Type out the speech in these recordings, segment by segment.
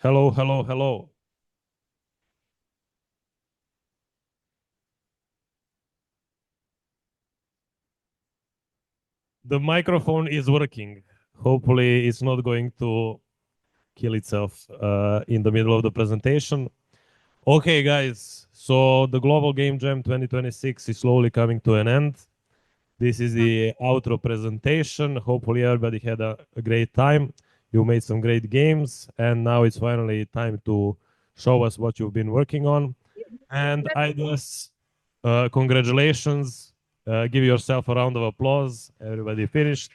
Hello, hello, hello. The microphone is working. Hopefully, it's not going to kill itself in the middle of the presentation. Okay, guys. So the Global Game Jam 2026 is slowly coming to an end. This is the outro presentation. Hopefully, everybody had a great time. You made some great games, and now it's finally time to show us what you've been working on. And I guess, congratulations. Give yourself a round of applause. Everybody finished.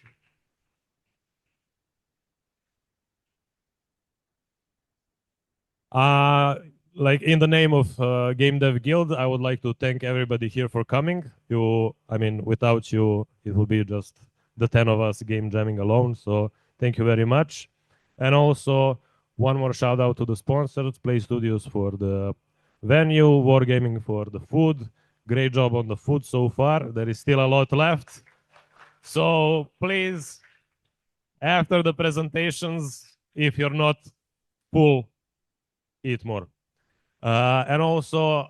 Uh, like in the name of Game Dev Guild, I would like to thank everybody here for coming. I mean, without you, it would be just the 10 of us game jamming alone. So thank you very much. And also, one more shout out to the sponsors, Playstudios for the venue, Wargaming for the food. Great job on the food so far. There is still a lot left. So please, after the presentations, if you're not full, eat more. And also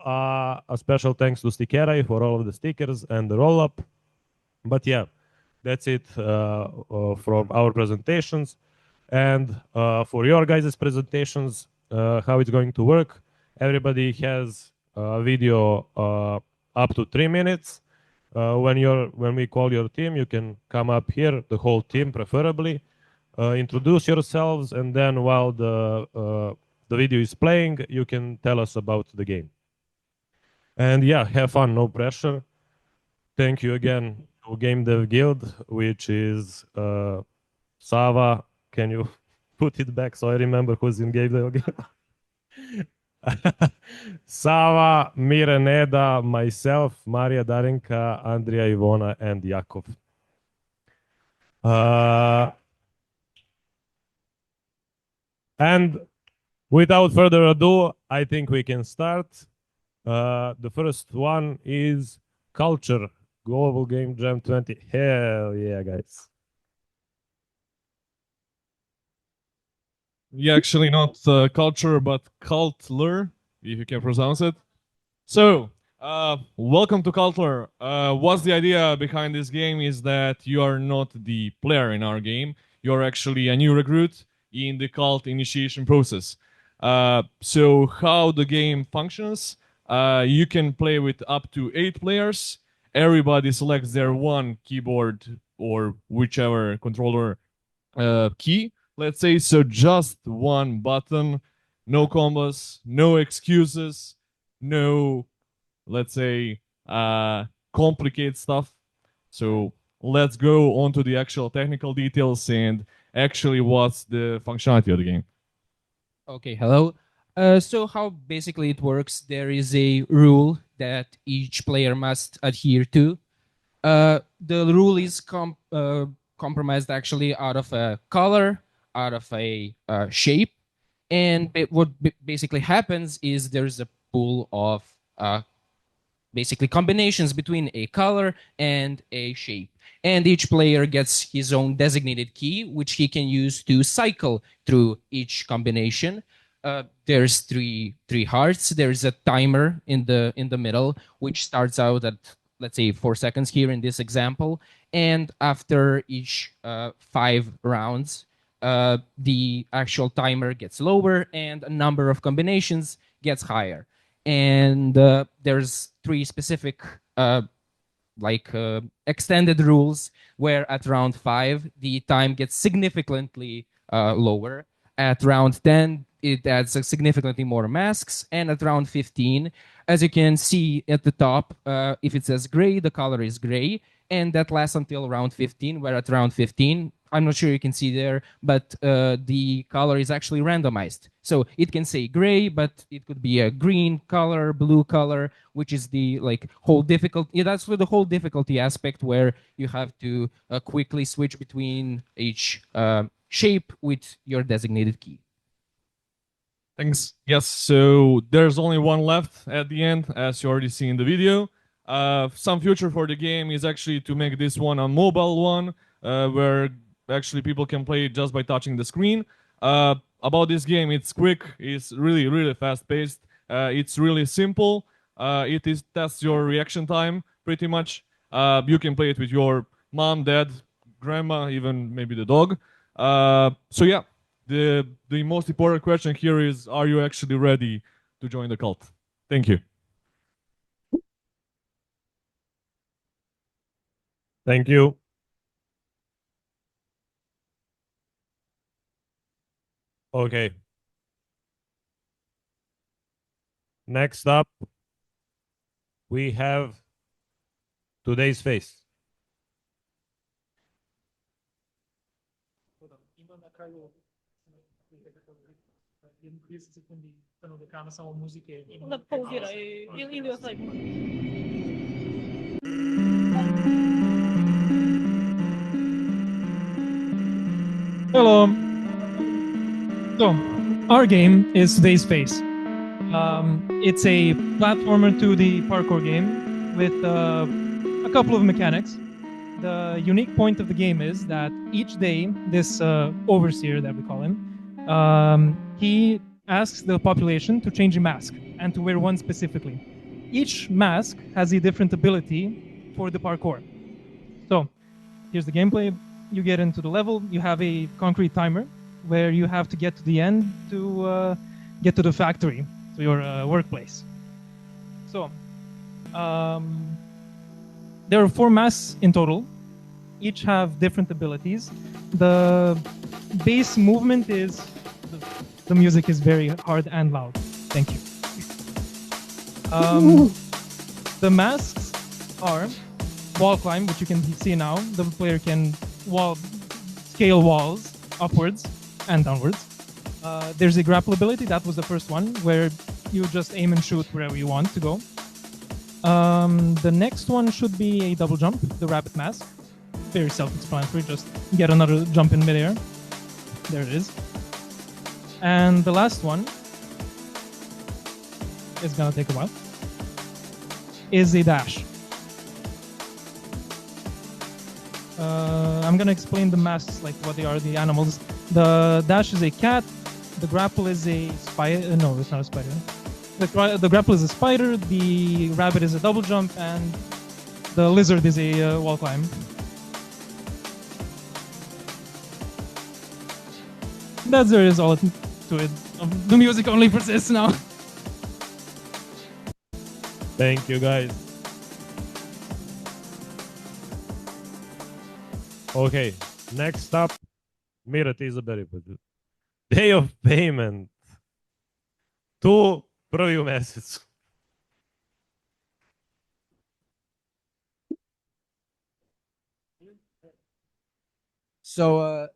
a special thanks to Stickerai for all of the stickers and the roll up. But yeah, that's it from our presentations. And for your guys' presentations, how it's going to work, everybody has a video up to 3 minutes. When we call your team, you can come up here, the whole team preferably, introduce yourselves, and then while the video is playing, you can tell us about the game. And yeah, have fun, no pressure. Thank you again to Game Dev Guild, which is Sava. Can you put it back so I remember who's in Game Dev Guild? Sava, Mire Neda, myself, Maria Darenka, Andrea Ivona, and Jakov. And without further ado, I think we can start. The first one is Culture, Global Game Jam 20. Hell yeah, guys. Yeah, actually not culture, but cultler, if you can pronounce it. So, welcome to Cultler. What's the idea behind this game is that you are not the player in our game. You're actually a new recruit in the cult initiation process. So how the game functions, you can play with up to 8 players. Everybody selects their one keyboard or whichever controller key, let's say. So just one button, no combos, no excuses, no, let's say, complicated stuff. So let's go on to the actual technical details and actually what's the functionality of the game. Okay, hello. So how basically it works, there is a rule that each player must adhere to. The rule is compromised actually out of a color, out of a shape, and what basically happens is there's a pool of basically combinations between a color and a shape. And each player gets his own designated key, which he can use to cycle through each combination. There's three hearts. There's a timer in the middle, which starts out at, let's say, 4 seconds here in this example. And after each 5 rounds, the actual timer gets lower and a number of combinations gets higher. And there's 3 specific extended rules where at round 5 the time gets significantly lower. At round 10 it adds significantly more masks, and at round 15, as you can see at the top, if it says gray, the color is gray, and that lasts until round 15, where at round 15, I'm not sure you can see there, but the color is actually randomized. So it can say gray, but it could be a green color, blue color, which is the whole difficulty. Yeah, that's for the whole difficulty aspect where you have to quickly switch between each shape with your designated key. Thanks. Yes, so there's only one left at the end, as you already see in the video. Some future for the game is actually to make this one a mobile one, where actually people can play just by touching the screen. about this game, it's quick, it's really, really fast-paced, it's really simple, it is tests your reaction time, pretty much. You can play it with your mom, dad, grandma, even maybe the dog. So yeah, the most important question here is, are you actually ready to join the cult? Thank you. Thank you. Okay. Next up, we have today's face. Hello. So, our game is today's face. It's a platformer 2D parkour game with a couple of mechanics. The unique point of the game is that each day, this overseer that we call him, he asks the population to change a mask and to wear one specifically. Each mask has a different ability for the parkour. So, here's the gameplay. You get into the level, you have a concrete timer where you have to get to the end to get to the factory, to your workplace. So, there are 4 masks in total. Each have different abilities. The base movement is, the music is very hard and loud. Thank you. The masks are wall climb, which you can see now. The player can scale walls upwards and downwards. There's a grapple ability. That was the first one, where you just aim and shoot wherever you want to go. The next one should be a double jump, the rabbit mask. Very self-explanatory, just get another jump in midair. There it is. And the last one, it's gonna take a while, is a dash. I'm gonna explain the masks, like what they are, the animals. The dash is a cat, the grapple is a spider, no, it's not a spider. The grapple is a spider, the rabbit is a double jump, and the lizard is a wall climb. There is all to it. The music only persists now. Thank you, guys. Okay, next up, Mira, ti izaberi. Day of payment. Tu prvi u mesecu. So,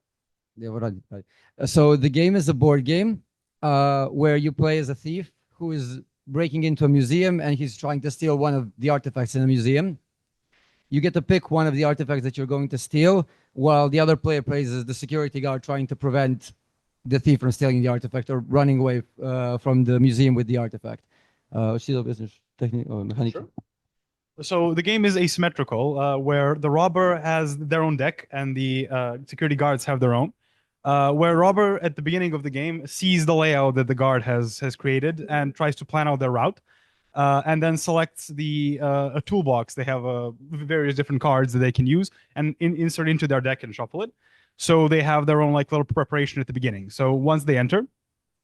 so the game is a board game where you play as a thief who is breaking into a museum and he's trying to steal one of the artifacts in the museum. You get to pick one of the artifacts that you're going to steal, while the other player plays as the security guard trying to prevent the thief from stealing the artifact or running away from the museum with the artifact. Sure. So the game is asymmetrical, where the robber has their own deck and the security guards have their own. Where robber at the beginning of the game sees the layout that the guard has created and tries to plan out their route, and then selects a toolbox. They have various different cards that they can use and insert into their deck and shuffle it. So they have their own like little preparation at the beginning. So once they enter,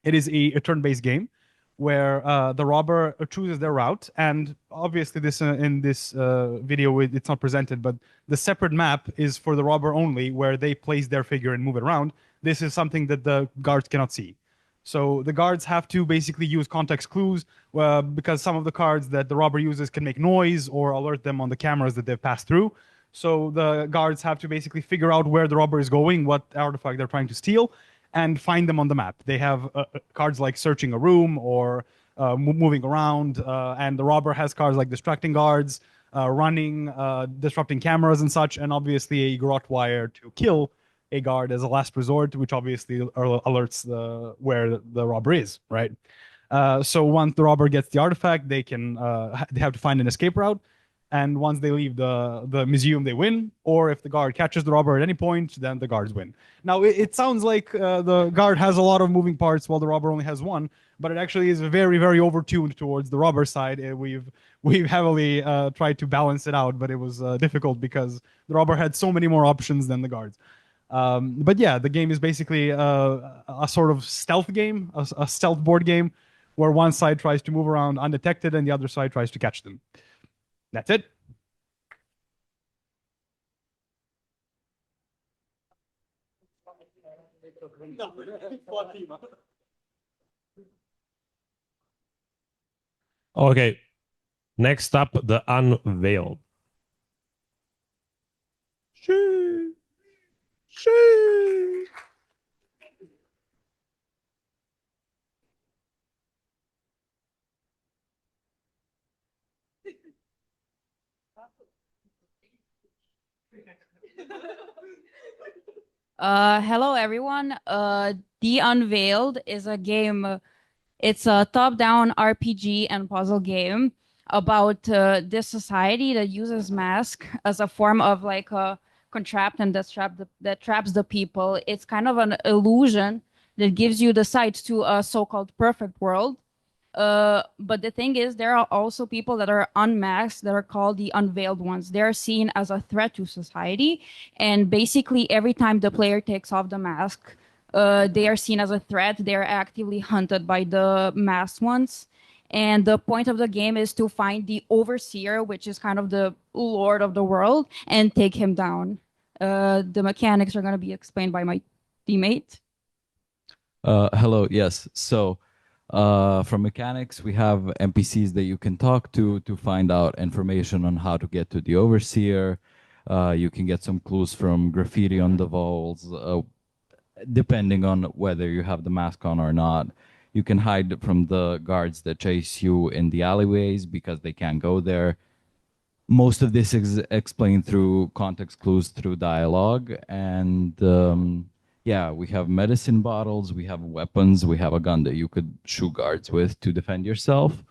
it is a turn-based game where the robber chooses their route, and obviously this in this video it's not presented, but the separate map is for the robber only, where they place their figure and move it around. This is something that the guards cannot see. So the guards have to basically use context clues because some of the cards that the robber uses can make noise or alert them on the cameras that they've passed through. So the guards have to basically figure out where the robber is going, what artifact they're trying to steal, and find them on the map. They have cards like searching a room or moving around, and the robber has cards like distracting guards, running, disrupting cameras and such, and obviously a garrote wire to kill a guard as a last resort, which obviously alerts where the robber is, right? So once the robber gets the artifact, they have to find an escape route. And once they leave the museum, they win. Or if the guard catches the robber at any point, then the guards win. Now, it sounds like the guard has a lot of moving parts while the robber only has one, but it actually is very, very overtuned towards the robber side. We've heavily tried to balance it out, but it was difficult because the robber had so many more options than the guards. But yeah, the game is basically a sort of stealth game, a stealth board game, where one side tries to move around undetected and the other side tries to catch them. That's it. Okay. Next up, the Unveiled. Hello everyone. The Unveiled is a game. It's a top-down RPG and puzzle game about this society that uses mask as a form of like a contraption that traps the people. It's kind of an illusion that gives you the sight to a so-called perfect world. But the thing is, there are also people that are unmasked that are called the unveiled ones. They're seen as a threat to society. And basically, every time the player takes off the mask, they are seen as a threat. They're actively hunted by the masked ones. And the point of the game is to find the overseer, which is kind of the lord of the world, and take him down. The mechanics are going to be explained by my teammate. Hello, yes. So, from mechanics, we have NPCs that you can talk to find out information on how to get to the overseer. You can get some clues from graffiti on the walls, depending on whether you have the mask on or not. You can hide from the guards that chase you in the alleyways because they can't go there. Most of this is explained through context clues through dialogue. And yeah, we have medicine bottles, we have weapons, we have a gun that you could shoot guards with to defend yourself.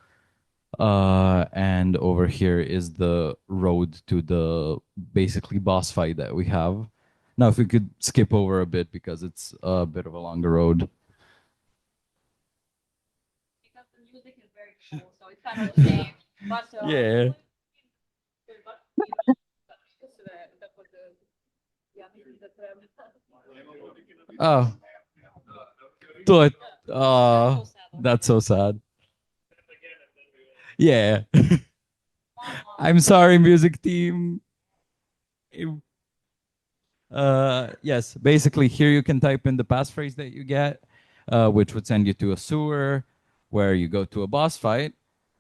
And over here is the road to the basically boss fight that we have. Now, if we could skip over a bit because it's a bit of a longer road. Because the music is very cool, so it's kind of the same. But, Yeah. Oh. That's so sad. Yeah. I'm sorry, music team. Yes, basically here you can type in the passphrase that you get, which would send you to a sewer where you go to a boss fight.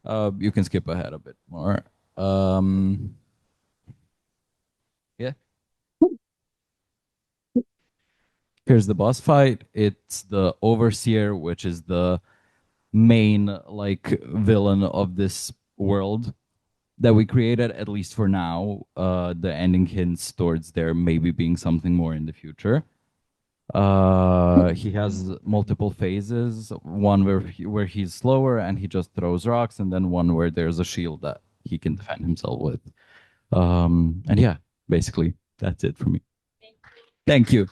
You can skip ahead a bit more. Yeah. Here's the boss fight. It's the overseer, which is the main like villain of this world that we created, at least for now. The ending hints towards there maybe being something more in the future. He has multiple phases. One where he's slower and he just throws rocks, and then one where there's a shield that he can defend himself with. And yeah, basically that's it for me. Thank you.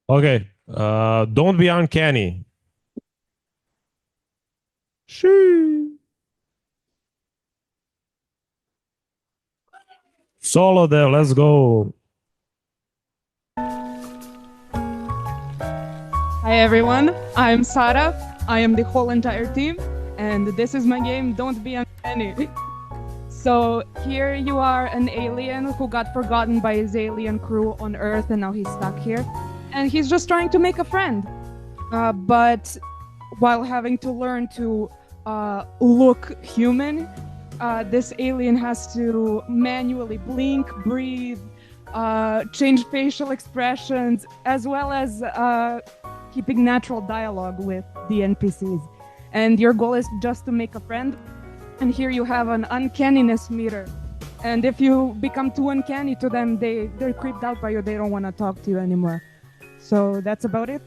Okay. Don't be uncanny. Solo there, let's go. Hi everyone, I'm Sara. I am the whole entire team, and this is my game, Don't Be Uncanny. So here you are, an alien who got forgotten by his alien crew on Earth, and now he's stuck here. And he's just trying to make a friend. But while having to learn to look human, this alien has to manually blink, breathe, change facial expressions, as well as keeping natural dialogue with the NPCs. And your goal is just to make a friend. And here you have an uncanniness meter. And if you become too uncanny to them, they're creeped out by you. They don't want to talk to you anymore. So that's about it.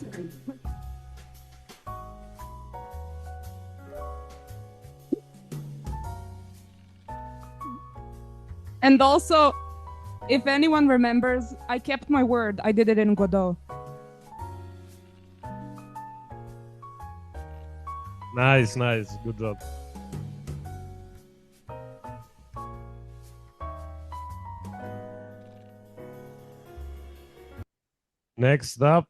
And also, if anyone remembers, I kept my word. I did it in Godot. Nice, nice. Good job. Next up,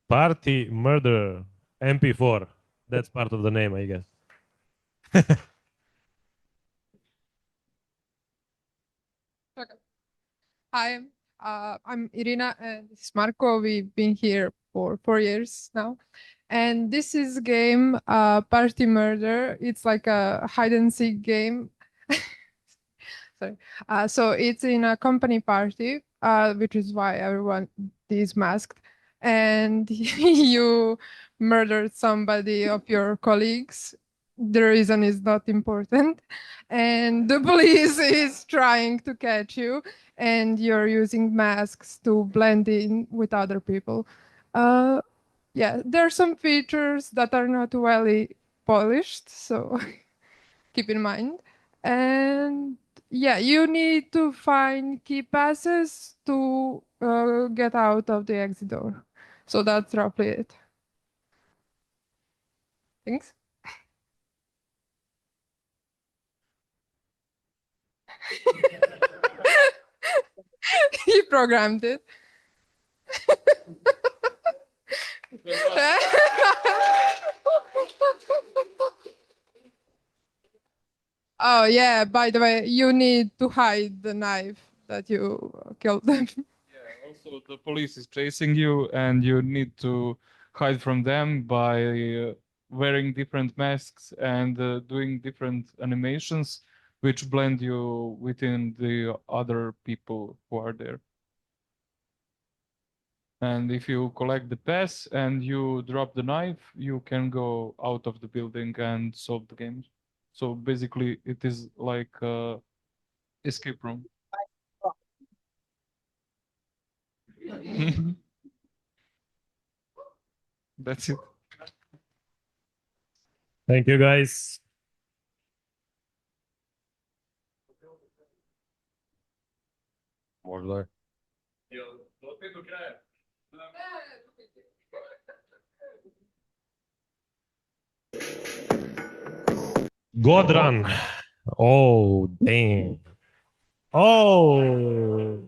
Party Murderer, MP4. That's part of the name, I guess. Hi, I'm Irina and this is Marco. We've been here for 4 years now. And this is a game, Party Murder. It's like a hide and seek game. Sorry. So it's in a company party, which is why everyone is masked. And you murdered somebody of your colleagues. The reason is not important. And the police is trying to catch you. And you're using masks to blend in with other people. Yeah, there are some features that are not well polished, so keep in mind. And yeah, you need to find key passes to get out of the exit door. So that's roughly it. Thanks. He programmed it. Oh yeah, by the way, you need to hide the knife that you killed them. Yeah, also the police is chasing you and you need to hide from them by wearing different masks and doing different animations which blend you within the other people who are there. And if you collect the pass and you drop the knife, you can go out of the building and solve the game. So basically, it is like escape room. That's it. Thank you, guys. Možda. Godran. Oh, damn. Oh.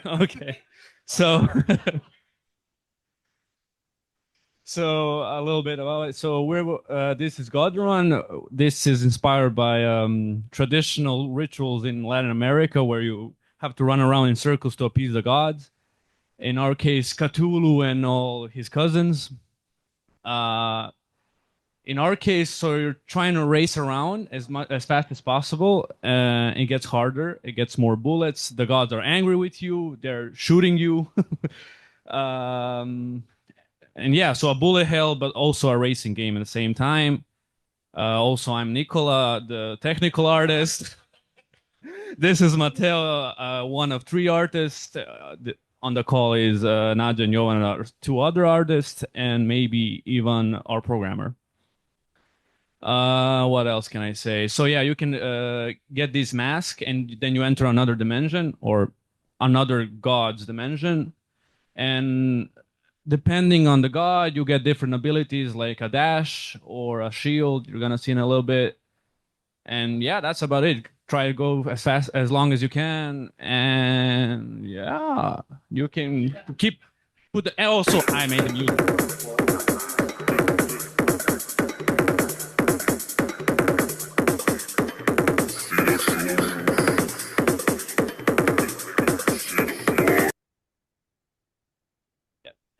Okay, so so a little bit about it. So we're this is Godrun. This is inspired by traditional rituals in Latin America where you have to run around in circles to appease the gods. In our case, Cthulhu and all his cousins. In our case, so you're trying to race around as fast as possible. It gets harder. It gets more bullets. The gods are angry with you. They're shooting you. And yeah, so a bullet hell, but also a racing game at the same time. Also, I'm Nicola, the technical artist. This is Mateo, one of 3 artists. On the call is Nadia and Jovan, our 2 other artists, and maybe Ivan, our programmer. What else can I say? So yeah, you can get this mask and then you enter another dimension or another god's dimension. And depending on the god, you get different abilities like a dash or a shield. You're going to see in a little bit. And yeah, that's about it. Try to go as fast, as long as you can. And yeah, you can keep, also, I made the music.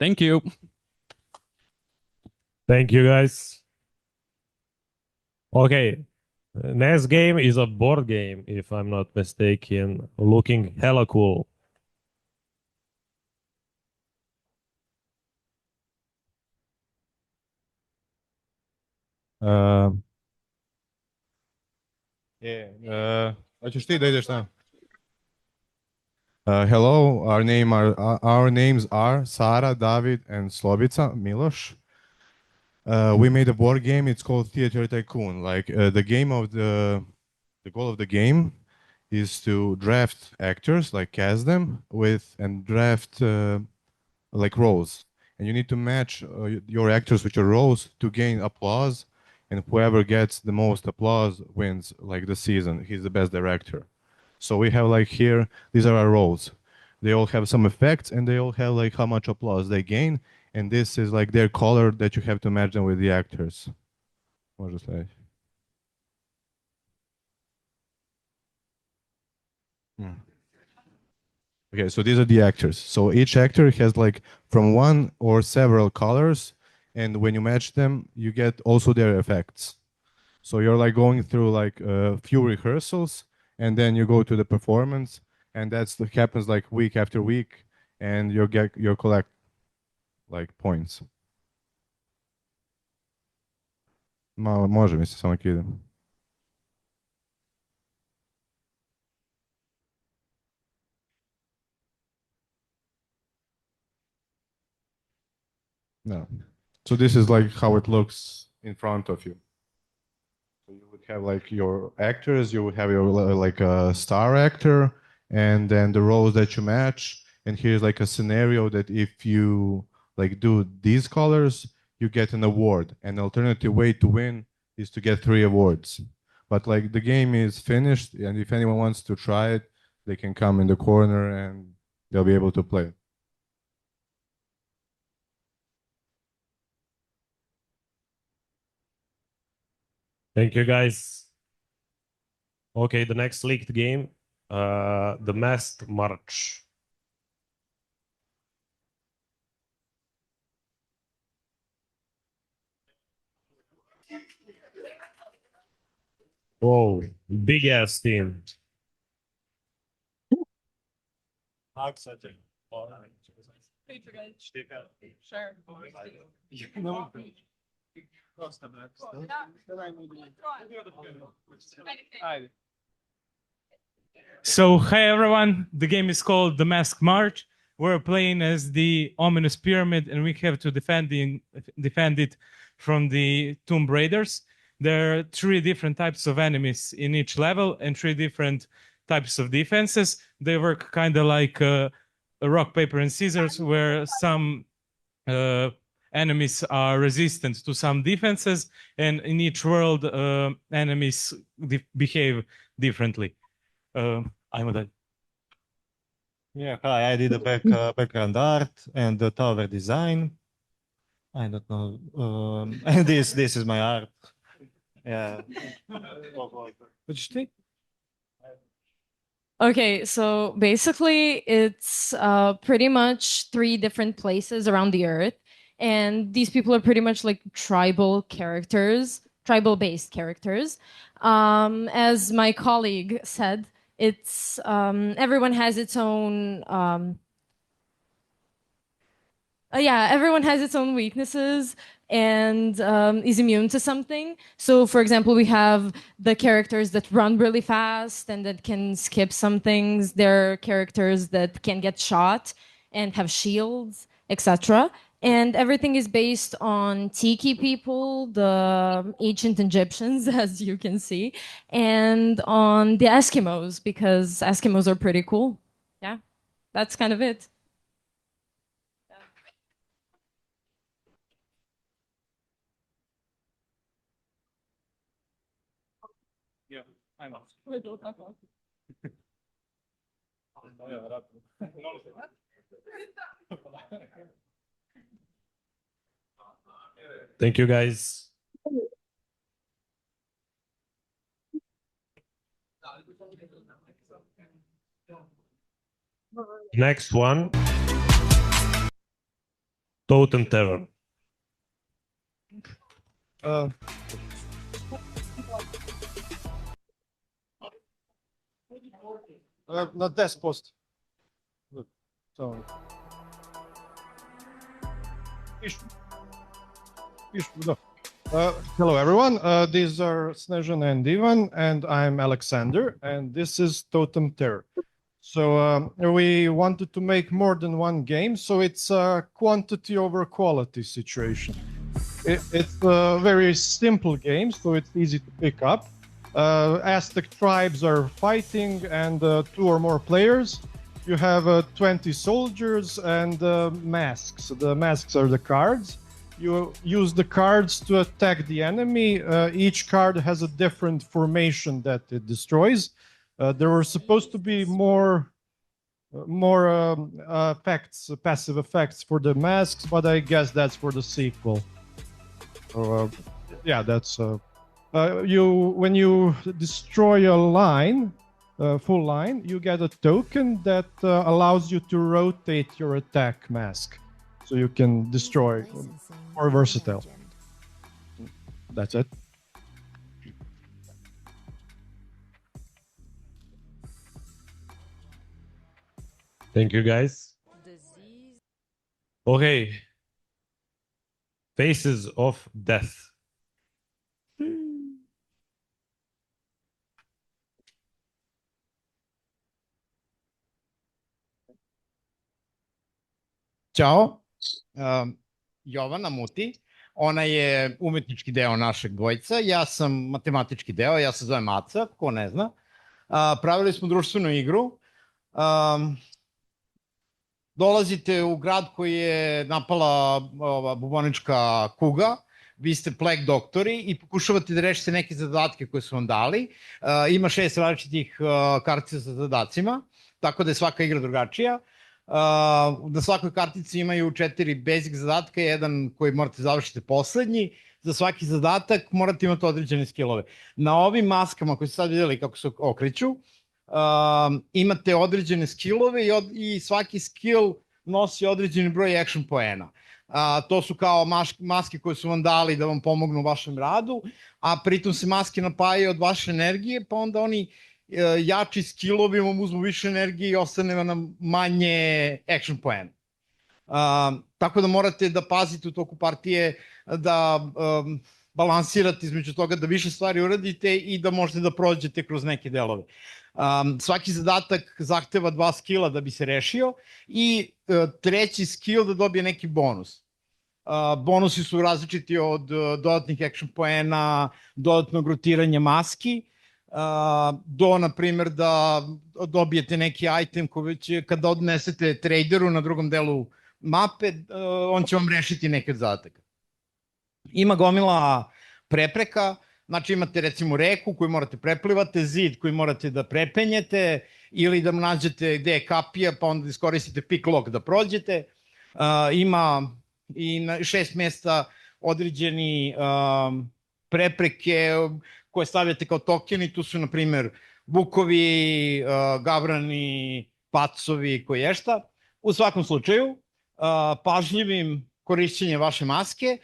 Thank you. Thank you, guys. Okay, next game is a board game, if I'm not mistaken, looking hella cool. Hoćeš ti da ideš tamo? Hello, our names are Sara, David, and Slobica Miloš. We made a board game. It's called Theater Tycoon. Like the goal of the game is to draft actors, like cast them and draft like roles. And you need to match your actors with your roles to gain applause. And whoever gets the most applause wins like the season. He's the best director. So we have like here, these are our roles. They all have some effects and they all have like how much applause they gain. And this is like their color that you have to match them with the actors. Može sledeći. Okay, so these are the actors. So each actor has like from one or several colors, and when you match them, you get also their effects. So you're like going through like a few rehearsals, and then you go to the performance, and that happens like week after week, and you collect like points. Malo može mi se samo kidam. No. So this is like how it looks in front of you. So you would have like your actors, you would have your like a star actor, and then the roles that you match. And here's like a scenario that if you like do these colors, you get an award. An alternative way to win is to get 3 awards. But like the game is finished, and if anyone wants to try it, they can come in the corner and they'll be able to play. Thank you, guys. Okay, the next leaked game, the Masked March. Whoa, big ass team. So, hi everyone, the game is called The Masked March. We're playing as the ominous pyramid and we have to defend it from the Tomb Raiders. There are 3 different types of enemies in each level and 3 different types of defenses. They work kind of like a rock, paper, and scissors, where some enemies are resistant to some defenses, and in each world, enemies behave differently. I'm that. Yeah, hi. I did a background art and the tower design. I don't know. And this is my art. Yeah. What you think? Okay, so basically it's pretty much 3 different places around the earth, and these people are pretty much like tribal based characters. As my colleague said, it's everyone has its own everyone has its own weaknesses and is immune to something. So, for example, we have the characters that run really fast and that can skip some things. There are characters that can get shot and have shields, etc. And everything is based on Tiki people, the ancient Egyptians, as you can see, and on the Eskimos, because Eskimos are pretty cool. Yeah, that's kind of it. Yeah, I'm off. Thank you, guys. Next one. Totem Terror. Na 10%. So. Hello, everyone. These are Snežan and Ivan, and I'm Alexander, and this is Totem Terror. So we wanted to make more than one game, so it's a quantity over quality situation. It's a very simple game, so it's easy to pick up. Aztec tribes are fighting, and 2 or more players. You have 20 soldiers and masks. The masks are the cards. You use the cards to attack the enemy. Each card has a different formation that it destroys. There were supposed to be more effects, passive effects for the masks, but I guess that's for the sequel. So, yeah, that's when you destroy a line, full line, you get a token that allows you to rotate your attack mask, so you can destroy. More versatile. That's it. Thank you, guys. Okay. Faces of Death. Ćao, Jovana Muti, ona je umetnički deo našeg dvojca, ja sam matematički deo, ja se zovem Aca, ko ne zna. Pravili smo društvenu igru. Dolazite u grad koji je napala bubonička kuga, vi ste plek doktori i pokušavate da rešite neke zadatke koje su vam dali. Ima 6 različitih kartica sa zadacima, tako da je svaka igra drugačija. Na svakoj kartici imaju 4 basic zadatka, jedan koji morate završiti poslednji. Za svaki zadatak morate imati određene skillove. Na ovim maskama koje ste sad vidjeli kako se okreću, imate određene skillove i svaki skill nosi određeni broj action poena. To su kao maske koje su vam dali da vam pomognu u vašem radu, a pritom se maske napajaju od vaše energije, pa onda oni jači skillovi vam uzmu više energije i ostane nam manje action poena. Tako da morate da pazite u toku partije da balansirate između toga da više stvari uradite i da možete da prođete kroz neke delove. Svaki zadatak zahteva 2 skilla da bi se rešio i 3. skill da dobije neki bonus. Bonusi su različiti od dodatnih action poena, dodatnog rotiranja maski, do, na primjer, da dobijete neki item koji će, kada odnesete traderu na drugom delu mape, on će vam rešiti neke od zadataka. Ima gomila prepreka, znači imate recimo reku koju morate preplivate, zid koji morate da prepenjete ili da nađete gde je kapija pa onda iskoristite pick lock da prođete. Ima i na 6 mesta određeni prepreke koje stavljate kao tokeni, tu su na primjer vukovi, gavrani, pacovi, koješta. U svakom slučaju, pažljivim korišćenjem vaše maske,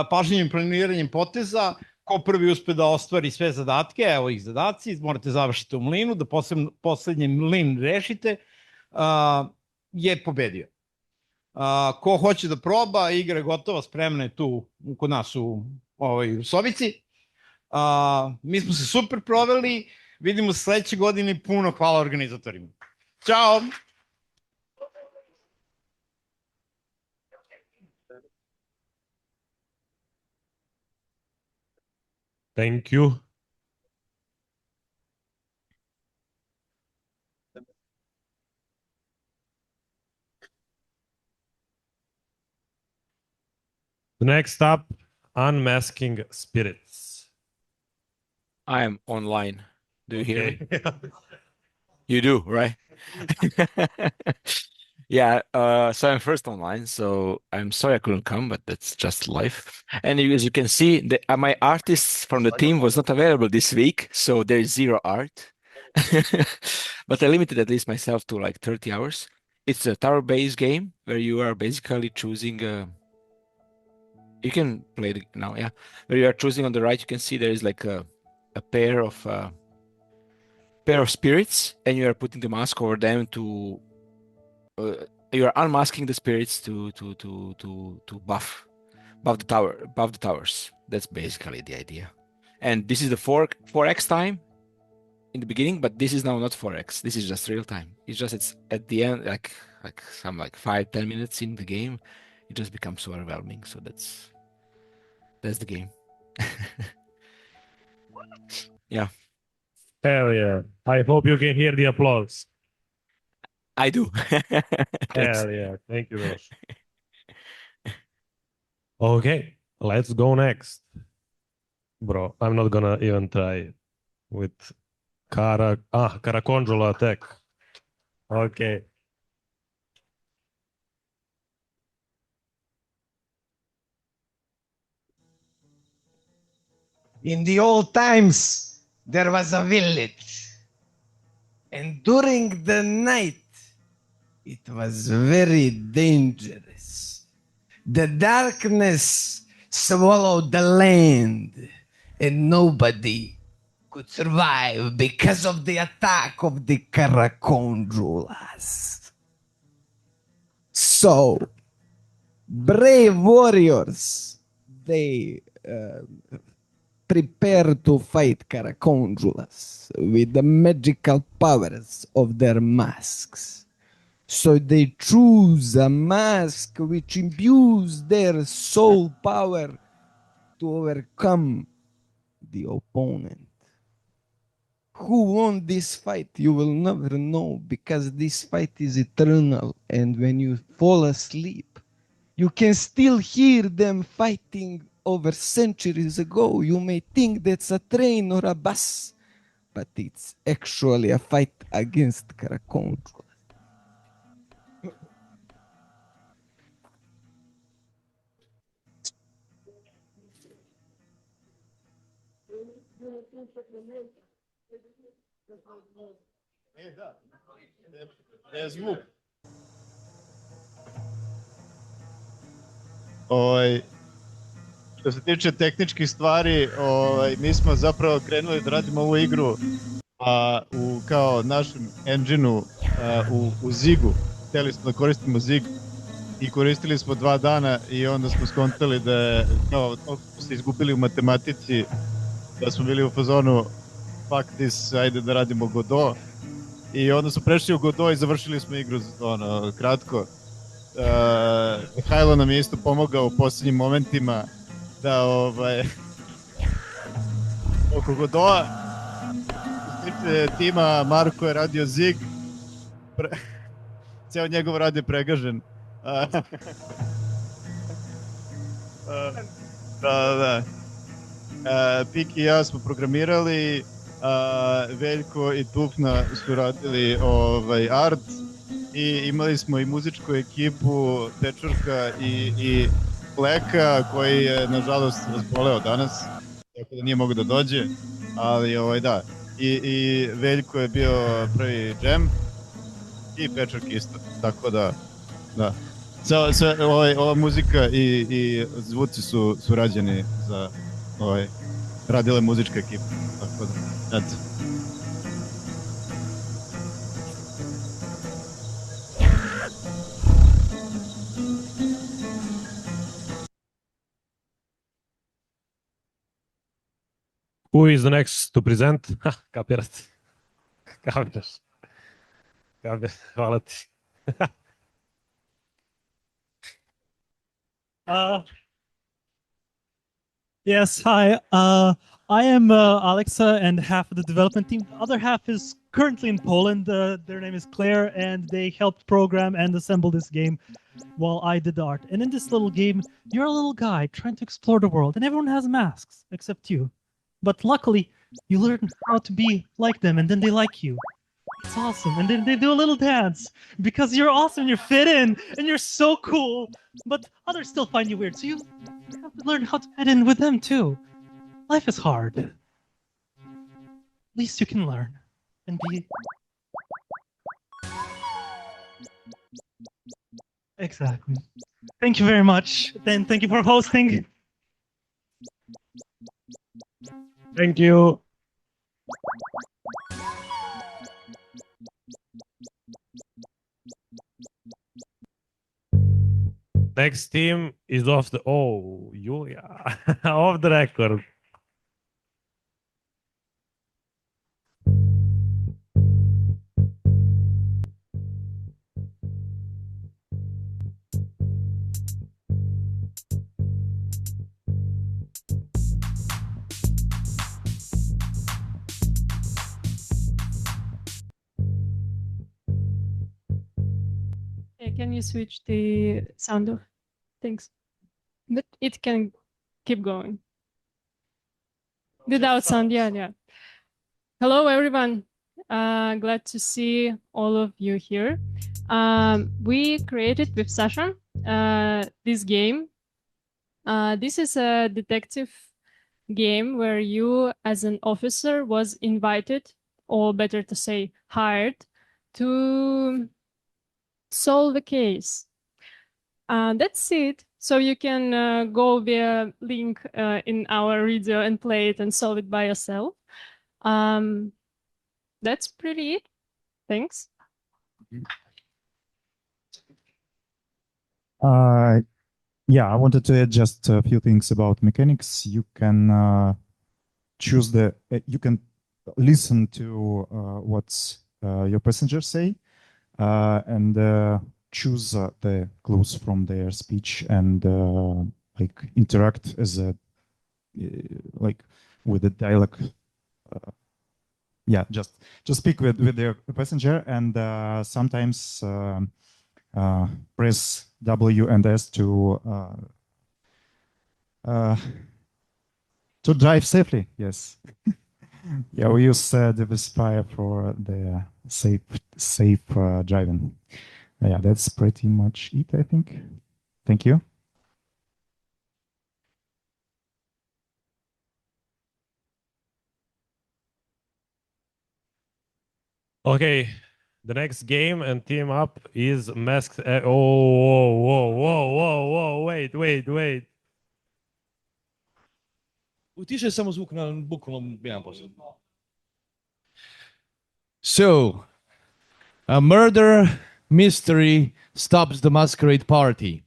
pažljivim planiranjem poteza, ko prvi uspe da ostvari sve zadatke, evo ih zadaci, morate završiti u mlinu, da poslednji mlin rešite, je pobedio. Ko hoće da proba, igra je gotova, spremna je tu kod nas u sobici. Mi smo se super proveli, vidimo se sledeće godine i puno hvala organizatorima. Ćao! Thank you. Next up, Unmasking Spirits. I am online. Do you hear me? You do, right? Yeah, so I'm first online, so I'm sorry I couldn't come, but that's just life. And as you can see, my artist from the team was not available this week, so there's 0 art. But I limited at least myself to like 30 hours. it's a tower-based game where you are basically choosing. You can play it now, yeah. Where you are choosing on the right, you can see there is like a pair of spirits, and you are putting the mask over them to. You are unmasking the spirits to buff the towers. That's basically the idea. And this is the 4x time in the beginning, but this is now not 4x. This is just real time. It's at the end, like some 5-10 minutes in the game, it just becomes so overwhelming. So that's the game. Yeah. Hell yeah. I hope you can hear the applause. I do. Hell yeah. Thank you, Miloš. Okay, let's go next. Bro, I'm not gonna even try with Karakondrula attack. Okay. In the old times, there was a village. And during the night, it was very dangerous. The darkness swallowed the land, and nobody could survive because of the attack of the Karakondrulas. So, brave warriors, they prepare to fight Karakondrulas with the magical powers of their masks. So they choose a mask which imbues their soul power to overcome the opponent. Who won this fight, you will never know, because this fight is eternal, and when you fall asleep, you can still hear them fighting over centuries ago. You may think that's a train or a bus, but it's actually a fight against Karakondrula. Zvuk. Što se tiče tehničkih stvari, mi smo zapravo krenuli da radimo ovu igru u kao našem engine-u u Zigu. Hteli smo da koristimo Zig i koristili smo 2 dana i onda smo skontali da je, kao, smo se izgubili u matematici, da smo bili u fazonu fuck this, ajde da radimo Godot. I onda smo prešli u Godot i završili smo igru kratko. Mihajlo nam je isto pomogao u posljednjim momentima da oko Godota. Što se tiče tima, Marko je radio Zig. Ceo njegov rad je pregažen. Da. Piki i ja smo programirali, Veljko i Tufna su radili art i imali smo i muzičku ekipu Pečurka i Leka koji je nažalost razboleo danas, tako da nije mogao da dođe, ali da. I Veljko je bio prvi džem i Pečurk isto, tako da. Ova muzika i zvuci su rađeni za radila muzička ekipa, tako da, eto. Who is the next to present? Kapiraš. Hvala ti. Yes, hi. I am Alexa and half of the development team. The other half is currently in Poland. Their name is Claire, and they helped program and assemble this game while I did the art. And in this little game, you're a little guy trying to explore the world, and everyone has masks except you. But luckily, you learn how to be like them, and then they like you. It's awesome. And then they do a little dance because you're awesome, you fit in, and you're so cool. But others still find you weird, so you have to learn how to fit in with them too. Life is hard. At least you can learn and be. Exactly. Thank you very much. Then thank you for hosting. Thank you. Next team is off the Julia off the record. Yeah, can you switch the sound off? Thanks. But it can keep going. Without sound, yeah. Hello, everyone. Glad to see all of you here. We created with Sasha this game. This is a detective game where you, as an officer, was invited, or better to say, hired, to solve a case. That's it. So you can go via link in our video and play it and solve it by yourself. That's pretty it. Thanks. Yeah, I wanted to add just a few things about mechanics. You can choose you can listen to what your passengers say and choose the clues from their speech and like interact as a like with the dialogue. Yeah, just speak with their passenger and sometimes press W and S to drive safely. Yes. Yeah, we use Diversifier for the safe driving. Yeah, that's pretty much it, I think. Thank you. Okay, the next game and team up is Masked. Whoa! Wait. Utišaj samo zvuk na bukvalno 1%. So, a murder mystery stops the masquerade party.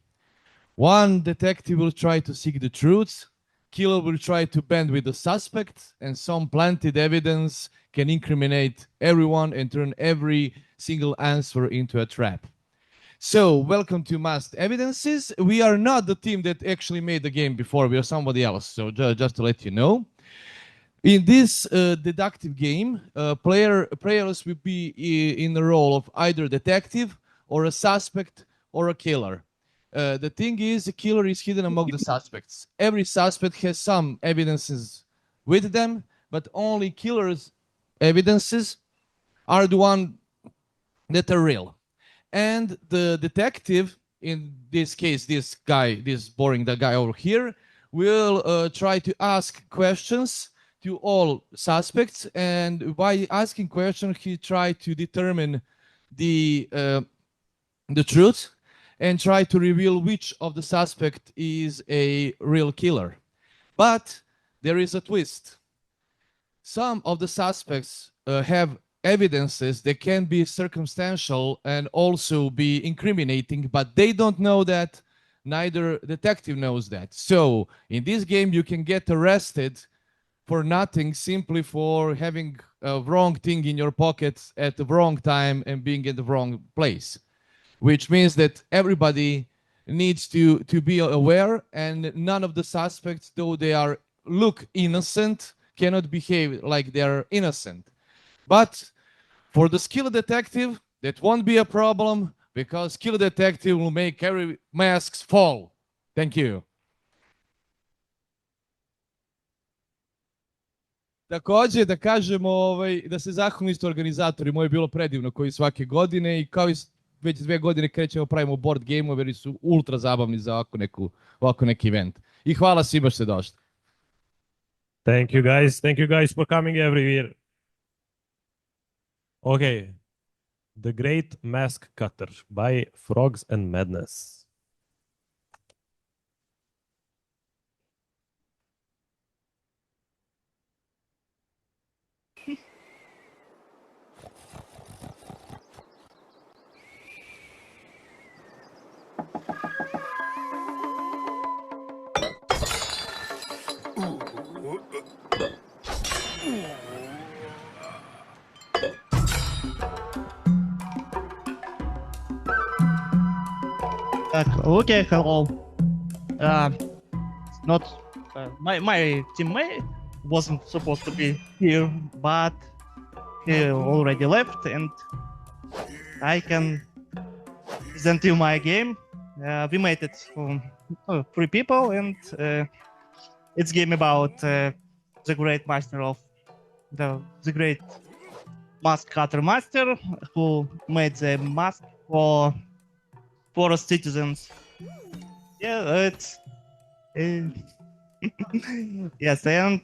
One detective will try to seek the truth, killer will try to bend with the suspect, and some planted evidence can incriminate everyone and turn every single answer into a trap. So, welcome to Masked Evidences. We are not the team that actually made the game before, we are somebody else, so just to let you know. In this deductive game, players will be in the role of either detective or a suspect or a killer. The thing is, the killer is hidden among the suspects. Every suspect has some evidences with them, but only killer's evidences are the one that are real. And the detective, in this case, this boring guy over here, will try to ask questions to all suspects, and by asking questions, he tried to determine the truth and try to reveal which of the suspect is a real killer. But there is a twist. Some of the suspects have evidences that can be circumstantial and also be incriminating, but they don't know that. Neither detective knows that. So in this game, you can get arrested for nothing, simply for having a wrong thing in your pocket at the wrong time and being in the wrong place, which means that everybody needs to be aware, and none of the suspects, though they look innocent, cannot behave like they are innocent. But for the skilled detective, that won't be a problem, because skilled detective will make every masks fall. Thank you. Takođe da kažemo da se zahvalim isto organizatorima, ovo je bilo predivno koji svake godine i kao i već 2 godine krećemo pravimo board game-ove jer su ultra zabavni za ovako neki event. I hvala svima što ste došli. Thank you guys for coming every year. Okay, The Great Mask Cutter by Frogs and Madness. Okay, hello. Not my teammate wasn't supposed to be here, but he already left, and I can present you my game. We made it from 3 people, and it's game about the great master of the great mask cutter master who made the mask for forest citizens. Yeah, it's yes, and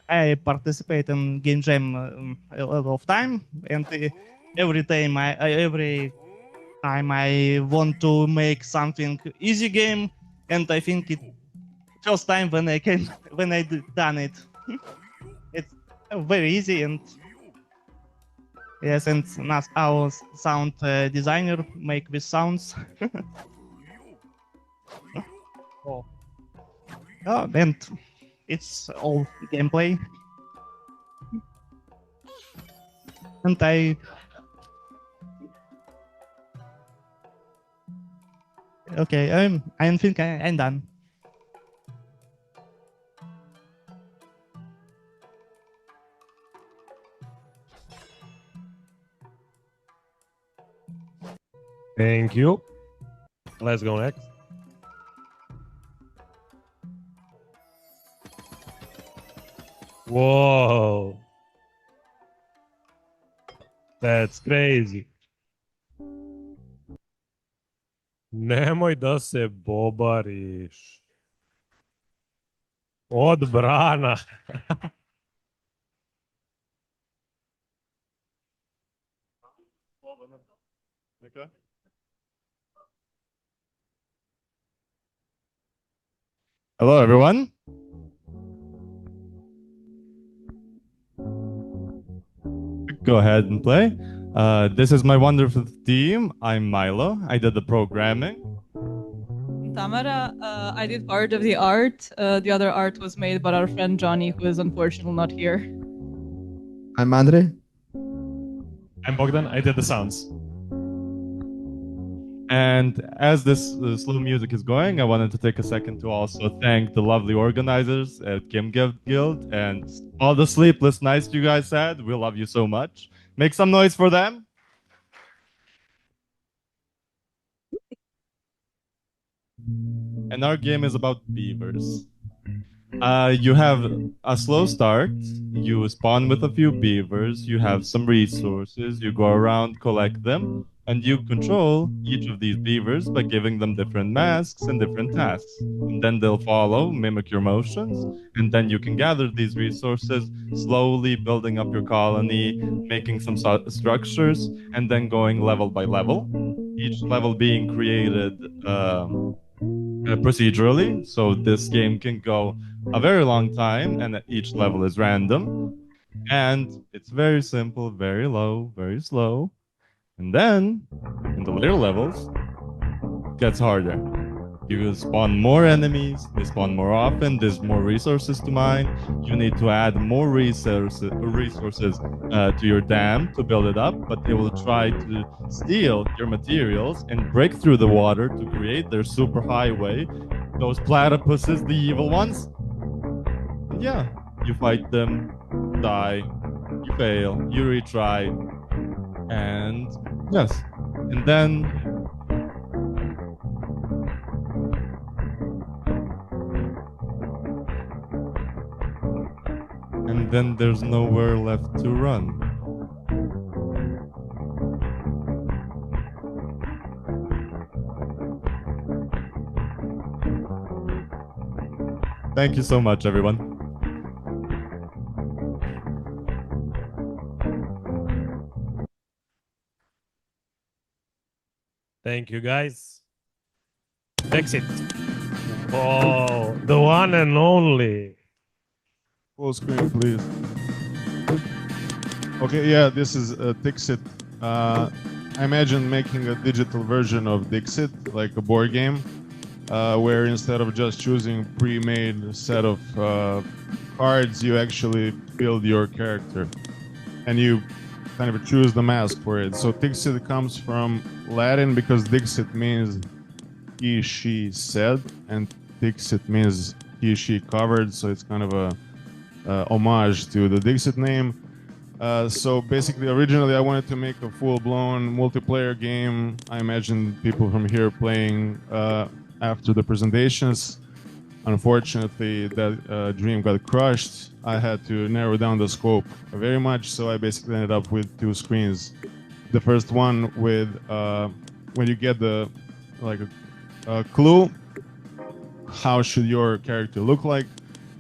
I participate in game jam a lot of time, and every time I want to make something easy game, and I think it first time when I done it, it's very easy, and yes, and our sound designer make these sounds. Oh, and it's all gameplay, and I think I'm done. Thank you. Let's go next. Whoa. That's crazy. Nemoj da se bobariš. Odbrana. Okay. Hello, everyone. Go ahead and play. This is my wonderful team. I'm Milo. I did the programming. Tamara, I did part of the art. The other art was made by our friend Johnny, who is unfortunately not here. I'm Andre. I'm Bogdan. I did the sounds. And as this slow music is going, I wanted to take a second to also thank the lovely organizers at Game Dev Guild and all the sleepless nights you guys had. We love you so much. Make some noise for them. And our game is about beavers. You have a slow start. You spawn with a few beavers. You have some resources. You go around, collect them, and you control each of these beavers by giving them different masks and different tasks. And then they'll follow, mimic your motions, and then you can gather these resources, slowly building up your colony, making some structures, and then going level by level. Each level being created procedurally, so this game can go a very long time, and each level is random. And it's very simple, very low, very slow. And then, in the later levels, it gets harder. You spawn more enemies, they spawn more often, there's more resources to mine. You need to add more resources to your dam to build it up, but they will try to steal your materials and break through the water to create their super highway. Those platypuses, the evil ones. And yeah, you fight them, die, you fail, you retry, and yes, and then there's nowhere left to run. Thank you so much, everyone. Thank you, guys. Exit. Oh, the one and only. Full screen, please. Okay, yeah, this is Dixit. I imagine making a digital version of Dixit, like a board game, where instead of just choosing pre-made set of cards, you actually build your character, and you kind of choose the mask for it. So Dixit comes from Latin because Dixit means he, she, said, and Dixit means he, she covered. So it's kind of a homage to the Dixit name. So basically, originally I wanted to make a full-blown multiplayer game. I imagined people from here playing after the presentations. Unfortunately, that dream got crushed. I had to narrow down the scope very much, so I basically ended up with 2 screens. The first one with when you get the a clue, how should your character look like,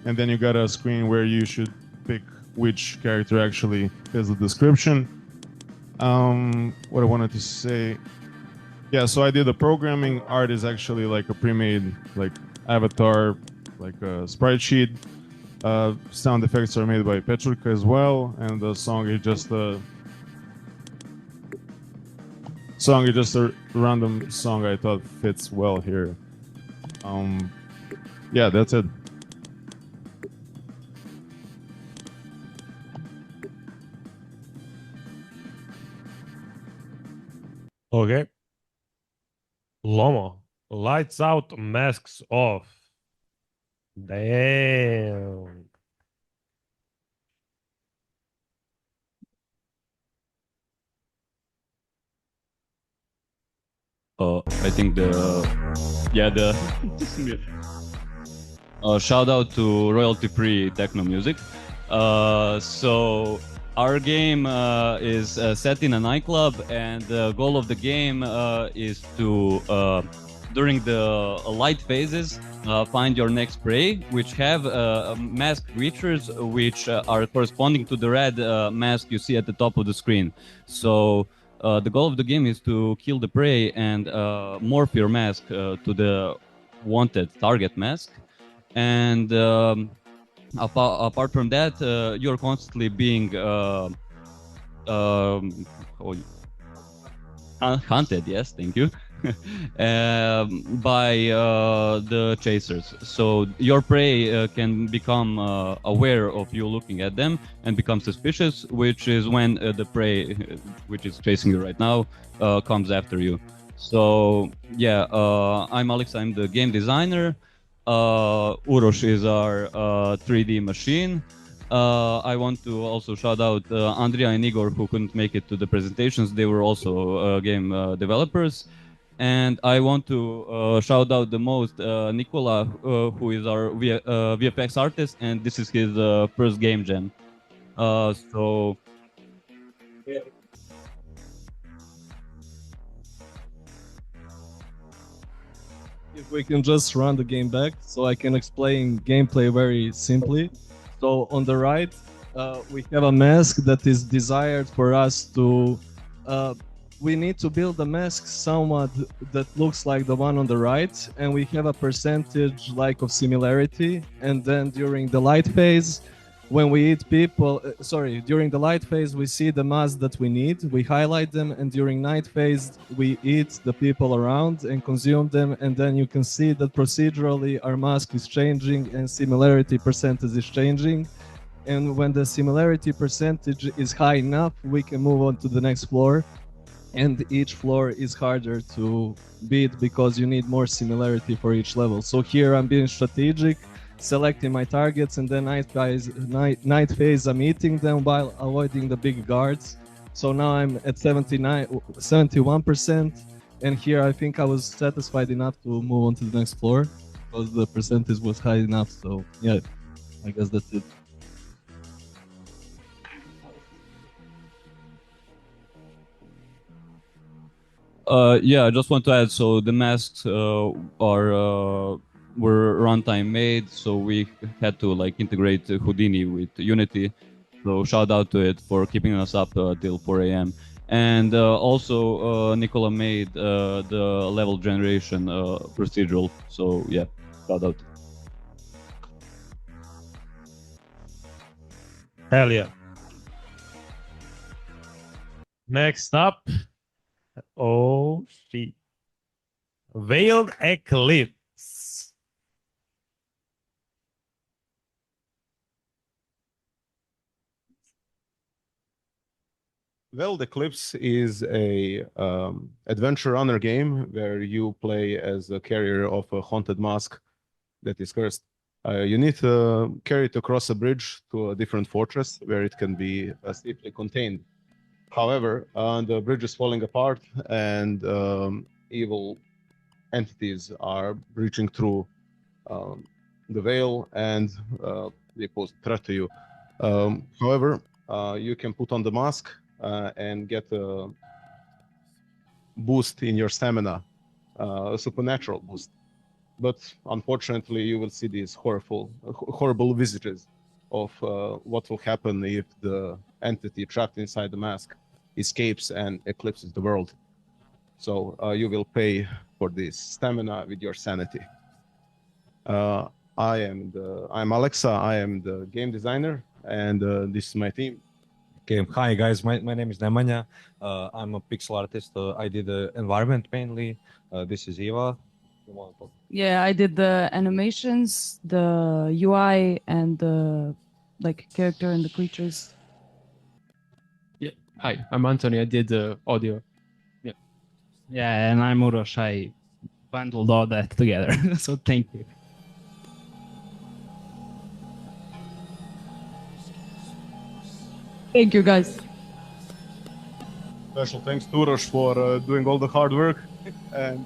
and then you got a screen where you should pick which character actually fits the description. What I wanted to say, yeah, so I did the programming. Art is actually like a pre-made like avatar, like a sprite sheet. Sound effects are made by Petrurka as well, and the song is just a random song I thought fits well here. Yeah, that's it. Okay. Lomo. Lights out, masks off. Damn. I think shout out to royalty-free techno music. So our game is set in a nightclub, and the goal of the game is to during the light phases find your next prey, which have masked creatures which are corresponding to the red mask you see at the top of the screen. So the goal of the game is to kill the prey and morph your mask to the wanted target mask. And apart from that, you're constantly being hunted. Yes, thank you. By the chasers. So your prey can become aware of you looking at them and become suspicious, which is when the prey, which is chasing you right now, comes after you. So yeah, I'm Alex, I'm the game designer. Uroš is our 3D machine. I want to also shout out Andrea and Igor, who couldn't make it to the presentations. They were also game developers. And I want to shout out the most Nikola, who is our VFX artist, and this is his first game jam. So if we can just run the game back so I can explain gameplay very simply. So on the right, we have a mask that is desired for us to we need to build a mask somewhat that looks like the one on the right, and we have a percentage like of similarity. And then during the light phase, when we eat people, during the light phase, we see the mask that we need, we highlight them, and during night phase, we eat the people around and consume them, and then you can see that procedurally our mask is changing and similarity percentage is changing. And when the similarity percentage is high enough, we can move on to the next floor. And each floor is harder to beat because you need more similarity for each level. So here I'm being strategic, selecting my targets, and then night phase I'm eating them while avoiding the big guards. So now I'm at 71%, and here I think I was satisfied enough to move on to the next floor because the percentage was high enough. So yeah, I guess that's it. Yeah, I just want to add, so the masks are were runtime made, so we had to like integrate Houdini with Unity. So shout out to it for keeping us up till 4 a.m. And also Nicola made the level generation procedural. So yeah, shout out. Hell yeah. Next up, oh shit, Veiled Eclipse. Veiled Eclipse is a adventure runner game where you play as a carrier of a haunted mask that is cursed. You need to carry it across a bridge to a different fortress where it can be safely contained. However, the bridge is falling apart and evil entities are breaching through the veil and they pose a threat to you. However, you can put on the mask and get a boost in your stamina, a supernatural boost. But unfortunately, you will see these horrible visages of what will happen if the entity trapped inside the mask escapes and eclipses the world. So you will pay for this stamina with your sanity. I'm Alexa. I am the game designer, and this is my team. Okay, hi guys, my name is Nemanja. I'm a pixel artist. I did the environment mainly. This is Eva. Yeah, I did the animations, the UI, and the like character and the creatures. Yeah. Hi, I'm Anthony. I did the audio. Yeah. Yeah, and I'm Uroš. I bundled all that together. So thank you. Thank you, guys. Special thanks to Uroš for doing all the hard work, and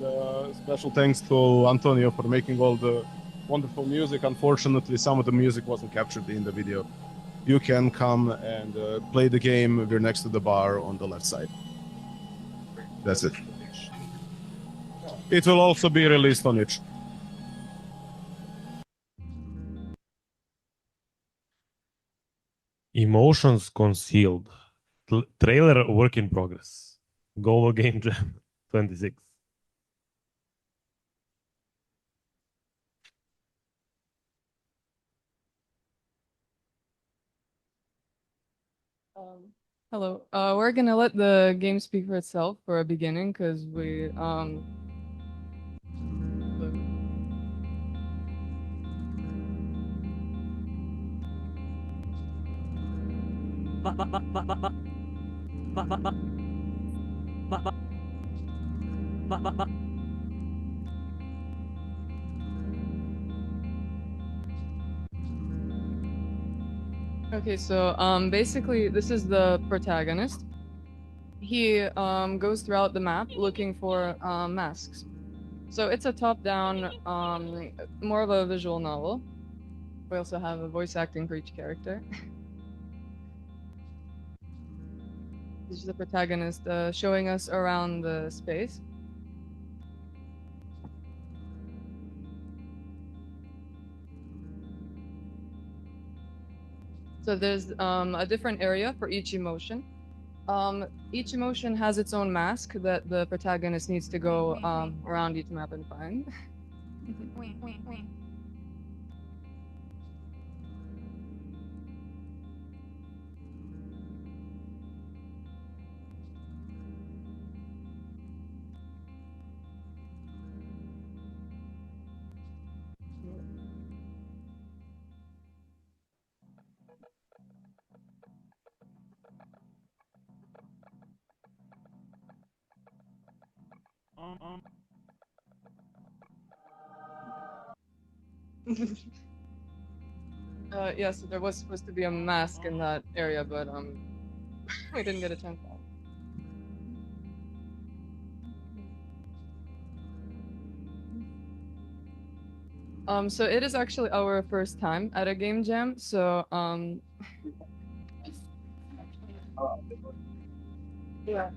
special thanks to Antonio for making all the wonderful music. Unfortunately, some of the music wasn't captured in the video. You can come and play the game. We're next to the bar on the left side. That's it. It will also be released on itch. Emotions Concealed. Trailer work in progress. Global Game Jam 26. Hello. We're gonna let the game speak for itself for a beginning because we Okay, so basically this is the protagonist. He goes throughout the map looking for masks. So it's a top-down, more of a visual novel. We also have a voice acting for each character. This is the protagonist showing us around the space. So there's a different area for each emotion. Each emotion has its own mask that the protagonist needs to go around each map and find. Yes, there was supposed to be a mask in that area, but we didn't get a chance. So it is actually our first time at a game jam, so yeah.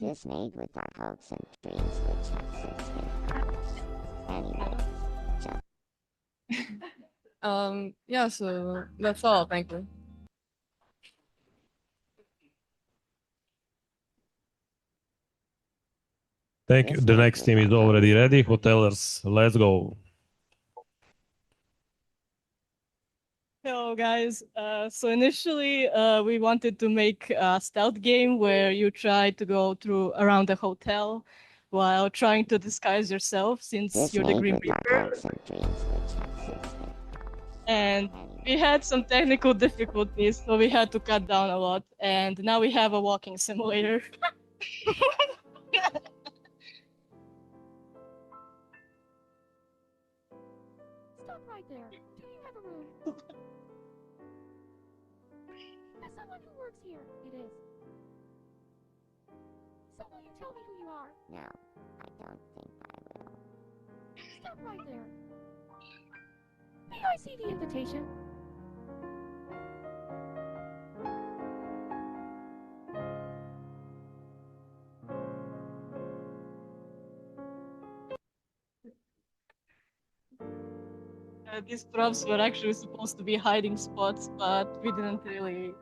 This made with our hopes and dreams which have since been crushed. Anyway, just Yeah, so that's all. Thank you. Thank you. The next team is already ready. Hotelers, let's go. Hello, guys. So initially, we wanted to make a stealth game where you try to go through around the hotel while trying to disguise yourself since you're the Grim Reaper. And we had some technical difficulties, so we had to cut down a lot. And now we have a walking simulator. Stop right there. Do you have a room? There's someone who works here. It is. So will you tell me who you are? no, I don't think I will. Stop right there. May I see the invitation? These props were actually supposed to be hiding spots, but we didn't really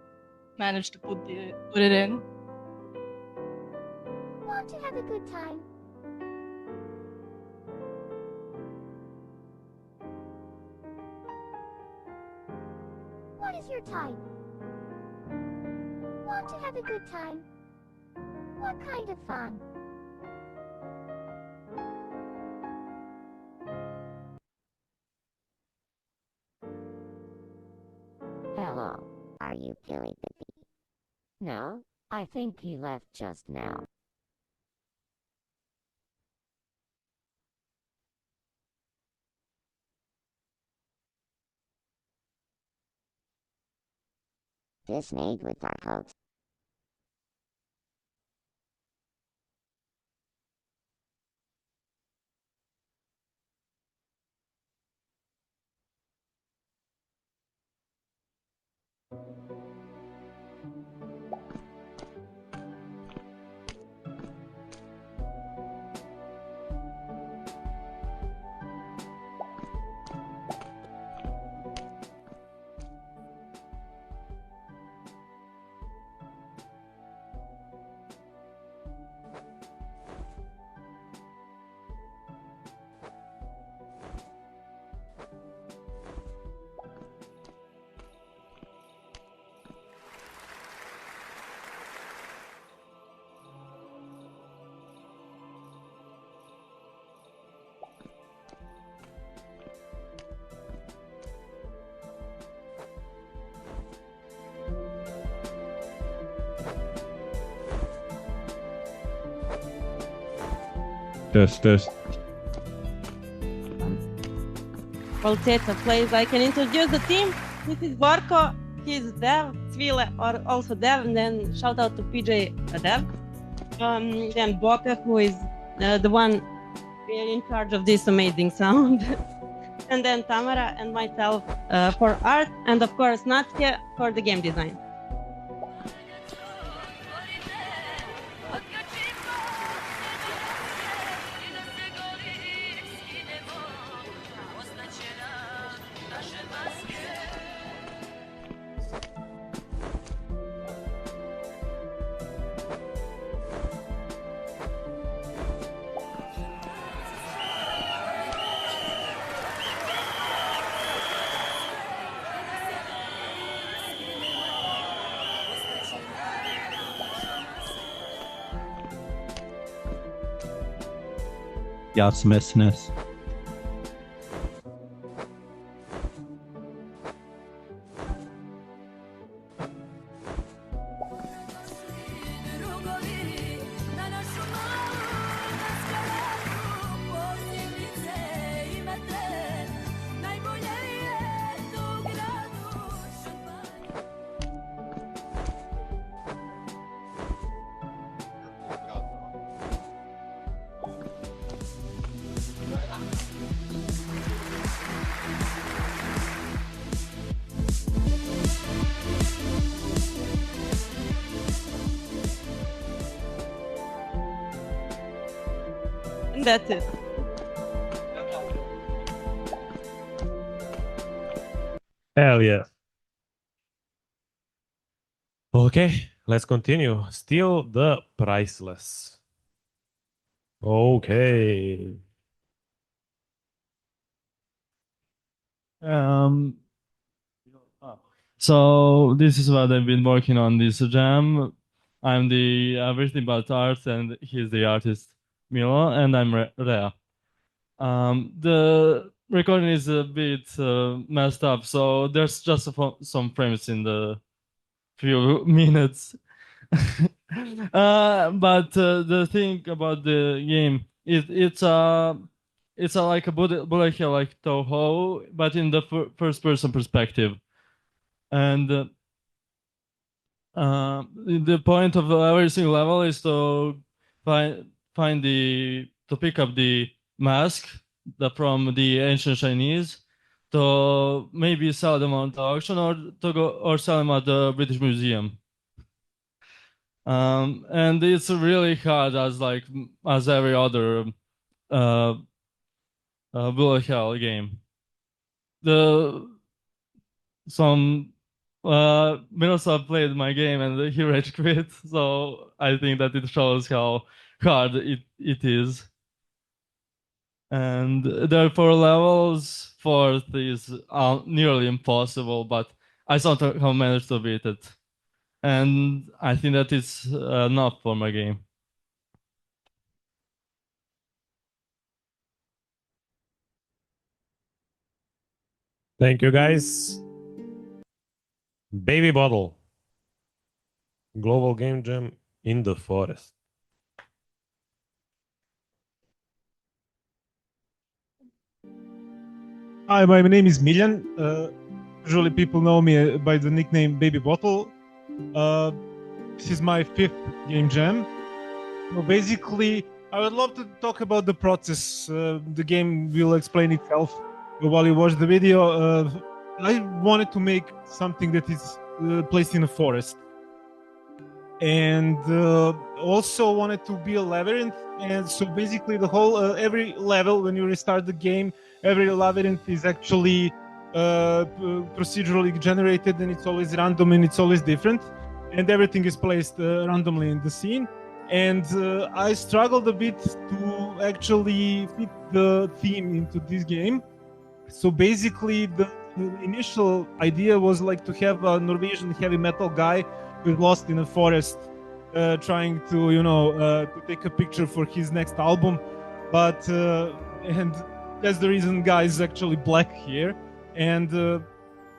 manage to put it in. Want to have a good time? What is your type? Want to have a good time? What kind of fun? Hello, are you Billy the Bee? No, I think he left just now. This made with our hopes. Test. Qualiteta plays. I can introduce the team. This is Borko, he's Dev, Svile or also Dev, and then shout out to PJ Dev. Then Boka, who is the one in charge of this amazing sound. And then Tamara and myself for art, and of course Natya for the game design. Jasmessness. that's it. Hell yeah. Okay, let's continue. Still the priceless. Okay. So this is what I've been working on this jam. I'm the everything but art, and he's the artist Milo, and I'm Rea. The recording is a bit messed up, so there's just some frames in the few minutes. But the thing about the game is it's like a bullet hell like Toho, but in the first person perspective. And the point of every single level is to find to pick up the mask from the ancient Chinese, to maybe sell them on the auction, or to go or sell them at the British Museum. And it's really hard as every other bullet hell game. Some Miroslav played my game and he rage quit, so I think that it shows how hard it is. And there are 4 levels. 4th is nearly impossible, but I somehow managed to beat it. And I think that it's enough for my game. Thank you, guys. Baby Bottle. Global Game Jam in the forest. Hi, my name is Miljan. Usually people know me by the nickname Baby Bottle. This is my 5th game jam. So basically, I would love to talk about the process. The game will explain itself while you watch the video. I wanted to make something that is placed in a forest. And also wanted to be a labyrinth. And so basically the whole, every level when you restart the game, every labyrinth is actually procedurally generated, and it's always random and it's always different. And everything is placed randomly in the scene. And I struggled a bit to actually fit the theme into this game. So basically the initial idea was like to have a Norwegian heavy metal guy who's lost in a forest trying to, to take a picture for his next album. But, and that's the reason guy is actually black here. And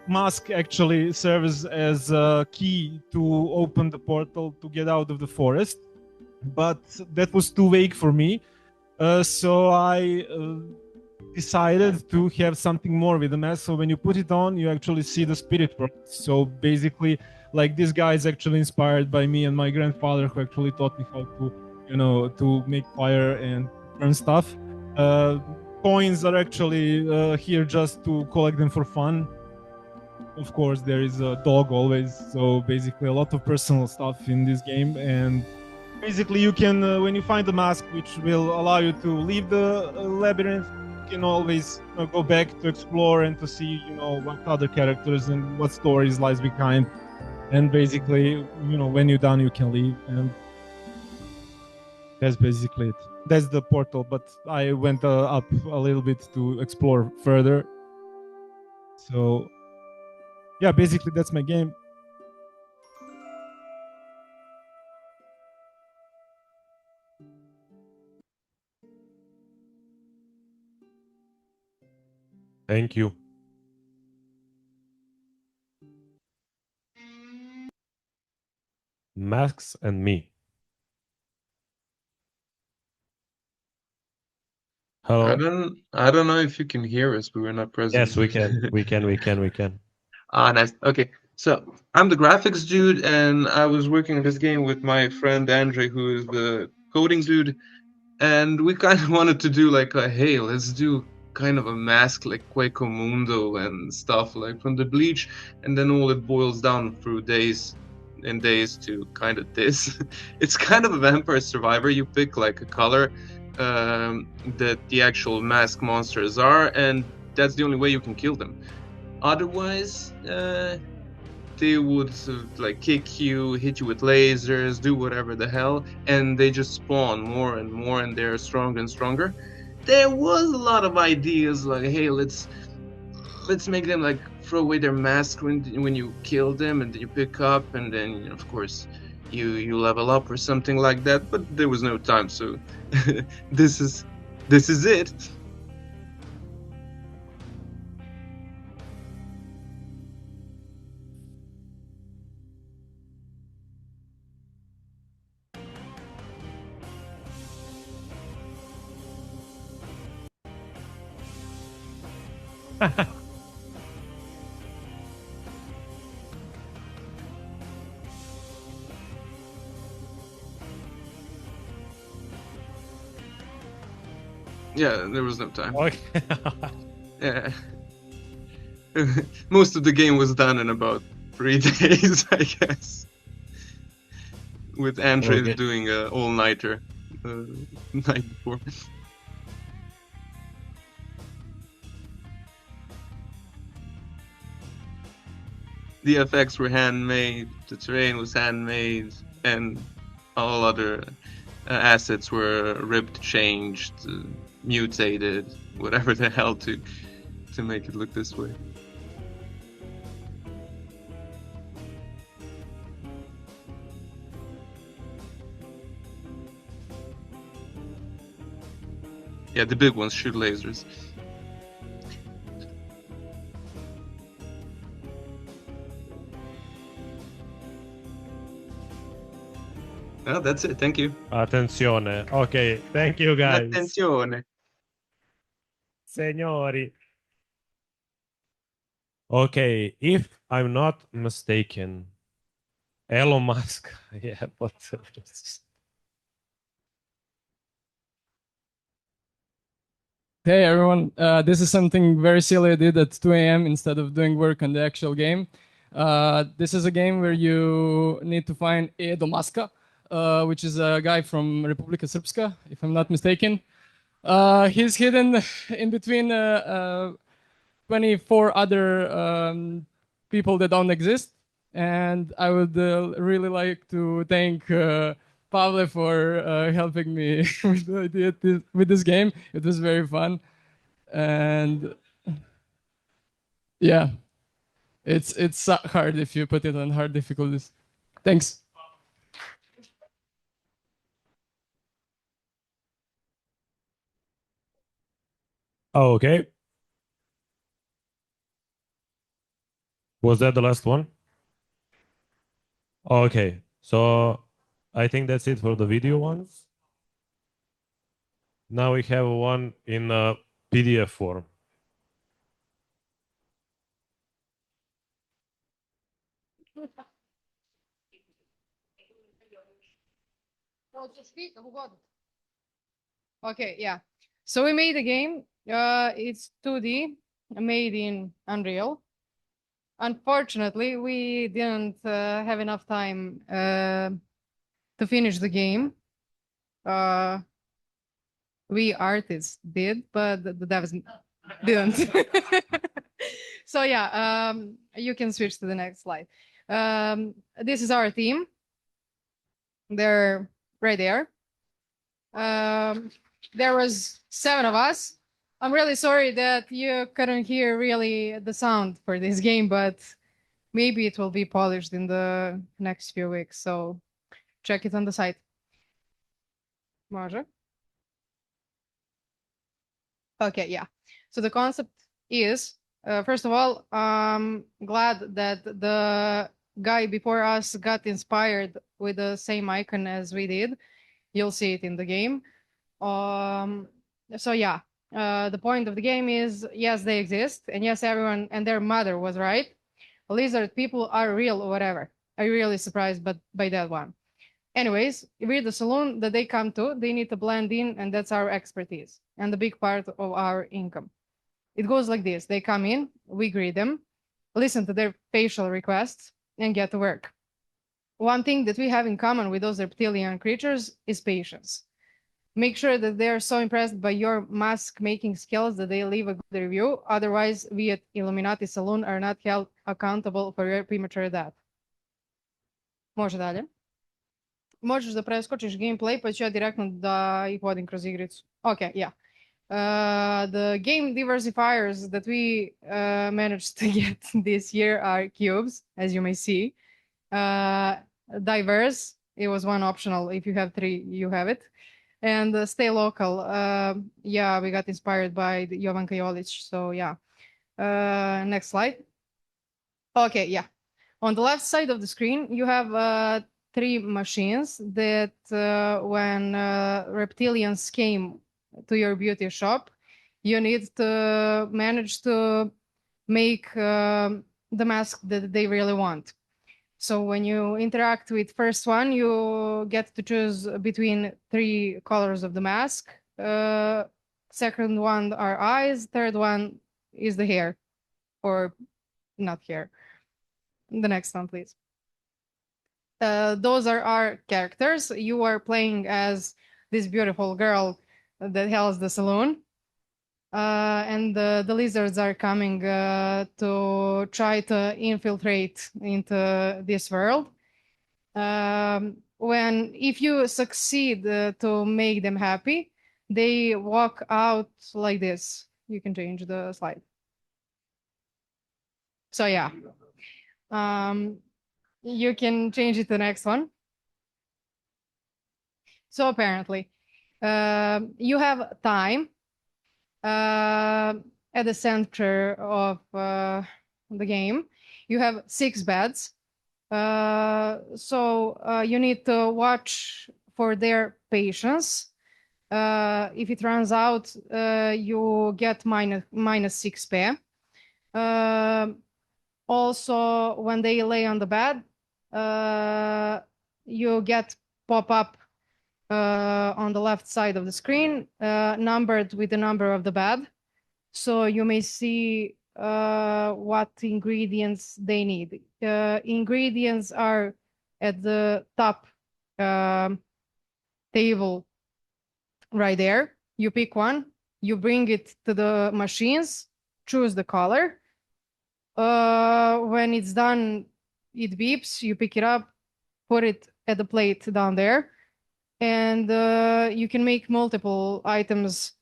mask actually serves as a key to open the portal to get out of the forest. But that was too vague for me. So I decided to have something more with the mask. So when you put it on, you actually see the spirit world. So basically, like, this guy is actually inspired by me and my grandfather, who actually taught me how to, to make fire and burn stuff. Coins are actually here just to collect them for fun. Of course, there is a dog always. So basically, a lot of personal stuff in this game. And basically, you can, when you find the mask, which will allow you to leave the labyrinth, you can always go back to explore and to see, what other characters and what stories lies behind. And basically, when you're done, you can leave. And that's basically it. That's the portal, but I went up a little bit to explore further. So, yeah, basically, that's my game. Thank you. Masks and me. Hello. I don't know if you can hear us, but we're not present. Yes, we can. We can. Ah, nice. Okay. So I'm the graphics dude, and I was working on this game with my friend Andre, who is the coding dude. And we kind of wanted to do like hey, let's do kind of a mask like Quaco Mundo and stuff like from the Bleach, and then all it boils down through days and days to kind of this. It's kind of a Vampire Survivor. You pick like a color, that the actual mask monsters are, and that's the only way you can kill them. Otherwise, they would like kick you, hit you with lasers, do whatever the hell, and they just spawn more and more, and they're stronger and stronger. There was a lot of ideas like, hey, let's make them like throw away their mask when you kill them, and then you pick up, and then of course you level up or something like that. But there was no time, so this is it. Yeah, there was no time. Okay. Yeah. Most of the game was done in about 3 days, I guess. With Andre Okay. doing an all-nighter night before. The effects were handmade, the terrain was handmade, and all other assets were ripped, changed, mutated, whatever the hell to make it look this way. Yeah, the big ones shoot lasers. Oh, that's it. Thank you. Attenzione. Okay, thank you guys. Attenzione. Signori. Okay, if I'm not mistaken, Elon Musk. Yeah, but Hey everyone, this is something very silly I did at 2 a.m. instead of doing work on the actual game. This is a game where you need to find Edo Maska, which is a guy from Republika Srpska, if I'm not mistaken. He's hidden in between 24 other people that don't exist. And I would really like to thank Pavle for helping me with the idea with this game. It was very fun, and yeah, it's hard if you put it on hard difficulties. Thanks. okay. Was that the last one? Okay, so I think that's it for the video ones. Now we have one in PDF form. Okay, yeah. So we made a game. It's 2D, made in Unreal. Unfortunately, we didn't have enough time to finish the game. We artists did, but the devs didn't. So yeah, you can switch to the next slide. This is our team. They're right there. There was 7 of us. I'm really sorry that you couldn't hear really the sound for this game, but maybe it will be polished in the next few weeks. So check it on the site. Može? Okay, yeah. So the concept is, first of all, I'm glad that the guy before us got inspired with the same icon as we did. You'll see it in the game. So yeah, the point of the game is, yes, they exist, and yes, everyone and their mother was right. Lizard people are real or whatever. I'm really surprised by that one. Anyways, we're the saloon that they come to. They need to blend in, and that's our expertise and the big part of our income. It goes like this. They come in, we greet them, listen to their facial requests, and get to work. One thing that we have in common with those reptilian creatures is patience. Make sure that they are so impressed by your mask making skills that they leave a good review. Otherwise, we at Illuminati Saloon are not held accountable for your premature death. Može dalje. Možeš da preskočiš gameplay, pa ću ja direktno da ih vodim kroz igricu. Okay, yeah. The game diversifiers that we managed to get this year are cubes, as you may see. Diverse, it was one optional. If you have 3, you have it. And stay local. Yeah, we got inspired by Jovanka Jolic. So yeah. Next slide. Okay, yeah. On the left side of the screen, you have 3 machines that when reptilians came to your beauty shop, you need to manage to make the mask that they really want. So when you interact with first one, you get to choose between 3 colors of the mask. Second one are eyes. Third one is the hair, or not hair. The next one, please. Those are our characters. You are playing as this beautiful girl that holds the saloon. And the lizards are coming to try to infiltrate into this world. If you succeed to make them happy, they walk out like this. You can change the slide. So yeah. You can change it to the next one. So apparently, you have time at the center of the game. You have 6 beds. So you need to watch for their patience. If it runs out, you get minus XP. Also, when they lay on the bed, you get pop-up on the left side of the screen, numbered with the number of the bed. So you may see what ingredients they need. Ingredients are at the top table right there. You pick one, you bring it to the machines, choose the color. When it's done, it beeps, you pick it up, put it at the plate down there, and you can make multiple items.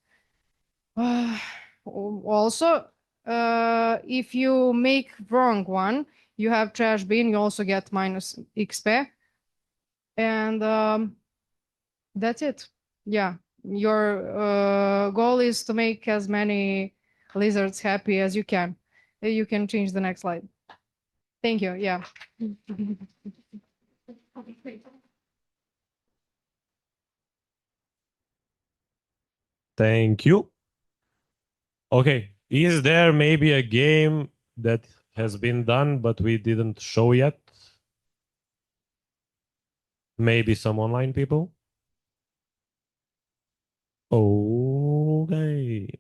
Also, if you make wrong one, you have trash bin, you also get minus XP. And that's it. Yeah, your goal is to make as many lizards happy as you can. You can change the next slide. Thank you. Yeah. Thank you. Okay, is there maybe a game that has been done but we didn't show yet? Maybe some online people? Okay.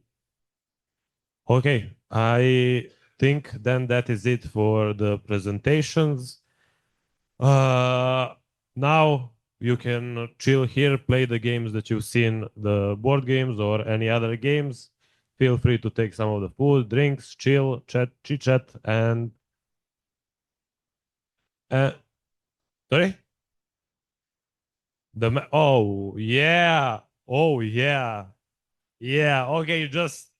Okay, I think then that is it for the presentations. Now you can chill here, play the games that you've seen, the board games or any other games. Feel free to take some of the food, drinks, chill, chat, chit chat, and sorry? Oh yeah, oh yeah, yeah. Okay, just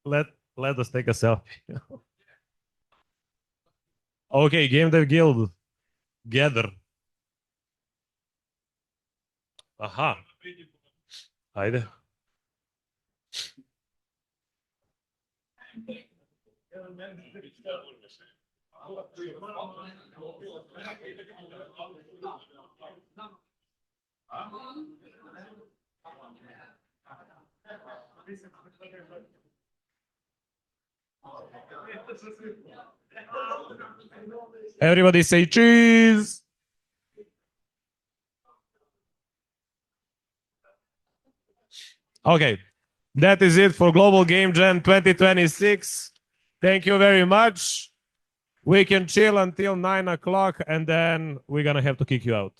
let us take a selfie. Okay, Game Dev Guild, gather. Aha. Haydi. Everybody say cheese. Okay, that is it for Global Game Jam 2026. Thank you very much. We can chill until 9 o'clock and then we're gonna have to kick you out.